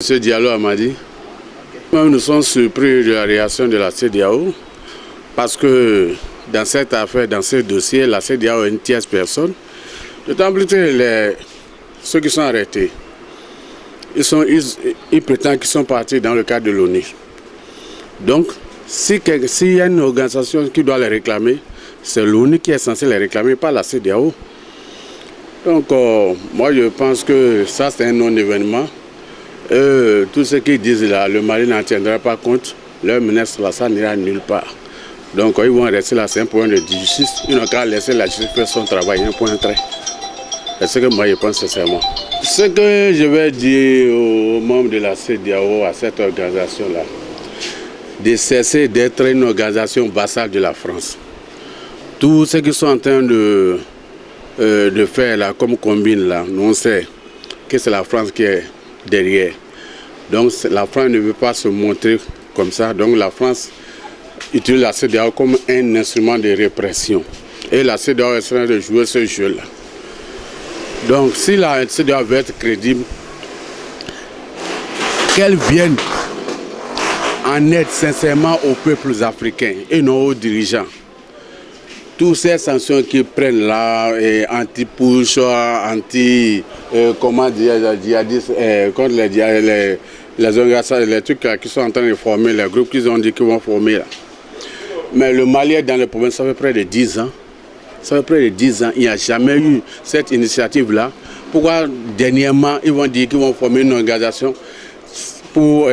M. Diallo a dit. Nous sommes surpris de la réaction de la CEDEAO parce que dans cette affaire, dans ce dossier, la CEDEAO est une tierce personne. D'autant plus que ceux qui sont arrêtés, ils prétendent qu'ils sont partis dans le cadre de l'ONU. Donc, s'il y a une organisation qui doit les réclamer, c'est l'ONU qui est censée les réclamer, pas la CEDEAO. Donc, moi je pense que ça c'est un non-événement. Tout ce qu'ils disent là, le Mali n'en tiendra pas compte, leur menace là, ça n'ira nulle part. Donc ils vont rester là, c'est un point de justice. Ils n'ont qu'à laisser la justice faire son travail, un point très. C'est ce que moi je pense sincèrement. Ce que je vais dire aux membres de la CEDEAO, à cette organisation-là, de cesser d'être une organisation vassale de la France. Tout ce qu'ils sont en train de faire là, comme combine là, nous on sait que c'est la France qui est derrière. Donc la France ne veut pas se montrer comme ça. Donc la France utilise la CEDEAO comme un instrument de répression. Et la CEDEAO est en train de jouer ce jeu-là. Donc si la CEDEAO veut être crédible, qu'elle vienne en aide sincèrement aux peuples africains et non aux dirigeants. Toutes ces sanctions qu'ils prennent là, anti-push, comment dire, djihadistes, contre les organisations, les trucs là, qui sont en train de former, les groupes qu'ils ont dit qu'ils vont former là. Mais le Mali est dans le problème, ça fait près de 10 ans. Ça fait près de 10 ans, il n'y a jamais eu cette initiative-là. Pourquoi dernièrement, ils vont dire qu'ils vont former une organisation pour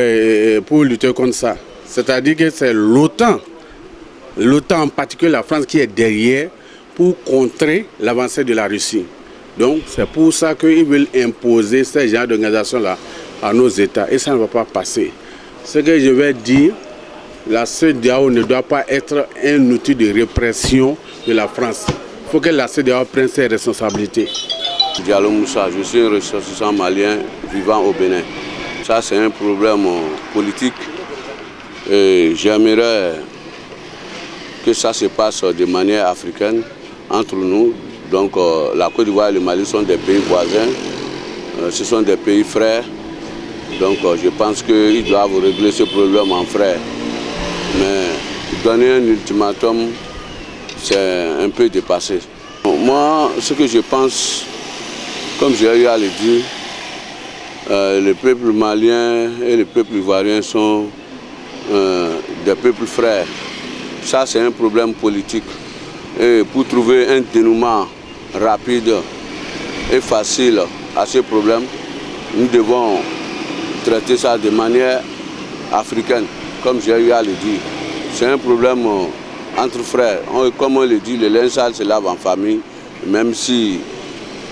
lutter contre ça? C'est-à-dire que c'est l'OTAN en particulier la France qui est derrière pour contrer l'avancée de la Russie. Donc c'est pour ça qu'ils veulent imposer ce genre d'organisation-là à nos États et ça ne va pas passer. Ce que je vais dire, la CEDEAO ne doit pas être un outil de répression de la France. Il faut que la CEDEAO prenne ses responsabilités. Diallo Moussa, je suis un ressortissant malien vivant au Bénin. Ça c'est un problème politique et j'aimerais que ça se passe de manière africaine entre nous. Donc la Côte d'Ivoire et le Mali sont des pays voisins, ce sont des pays frères. Donc je pense qu'ils doivent régler ce problème en frères. Mais donner un ultimatum, c'est un peu dépassé. Moi, ce que je pense, comme j'ai eu à le dire, le peuple malien et le peuple ivoirien sont des peuples frères. Ça, c'est un problème politique. Et pour trouver un dénouement rapide et facile à ce problème, nous devons traiter ça de manière africaine, comme j'ai eu à le dire. C'est un problème entre frères. Comme on le dit, le linge sale se lave en famille, même si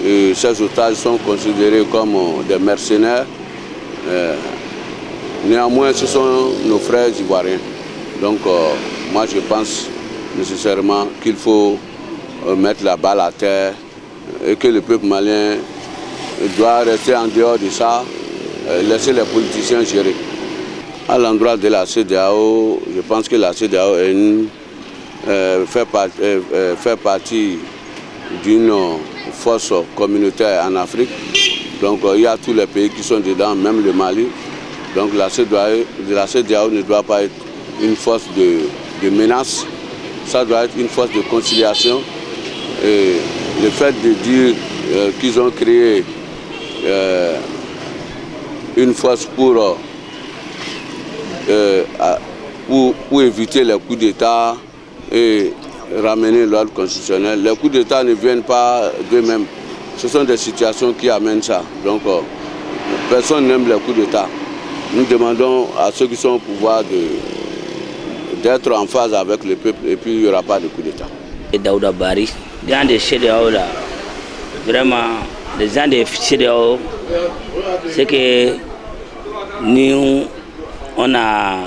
ces otages sont considérés comme des mercenaires. Néanmoins, ce sont nos frères ivoiriens. Donc, moi, je pense nécessairement qu'il faut mettre la balle à terre et que le peuple malien doit rester en dehors de ça, laisser les politiciens gérer. À l'endroit de la CEDEAO, je pense que la CEDEAO fait partie d'une force communautaire en Afrique. Donc, il y a tous les pays qui sont dedans, même le Mali. Donc, la CEDEAO ne doit pas être une force de menace, ça doit être une force de conciliation. Et le fait de dire qu'ils ont créé une force pour éviter les coups d'État et ramener l'ordre constitutionnel. Les coups d'État ne viennent pas d'eux-mêmes. Ce sont des situations qui amènent ça. Donc personne n'aime les coups d'État. Nous demandons à ceux qui sont au pouvoir d'être en phase avec le peuple et puis il n'y aura pas de coup d'État. Daouda Bari, les gens de CEDEAO là, vraiment, les gens de CEDEAO, c'est que nous, on a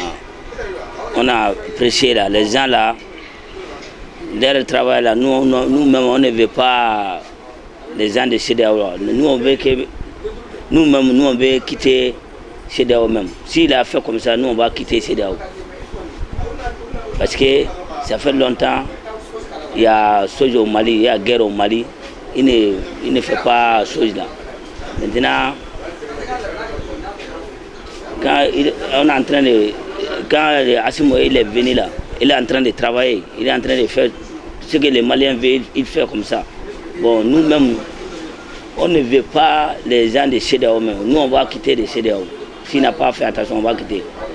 apprécié là, les gens là, leur travail là, nous-mêmes on ne veut pas les gens de CEDEAO là. Nous on veut que nous-mêmes on veut quitter CEDEAO même. S'il a fait comme ça, nous on va quitter CEDEAO. Parce que ça fait longtemps, il y a chose au Mali, il y a guerre au Mali, il ne fait pas chose là. Maintenant, quand on est en train de... Quand Assimo il est venu là, il est en train de travailler, il est en train de faire ce que les Maliens veulent, il fait comme ça. Bon, nous-mêmes, on ne veut pas les gens de CEDEAO, mais nous on va quitter les CEDEAO. S'il n'a pas fait attention, on va quitter.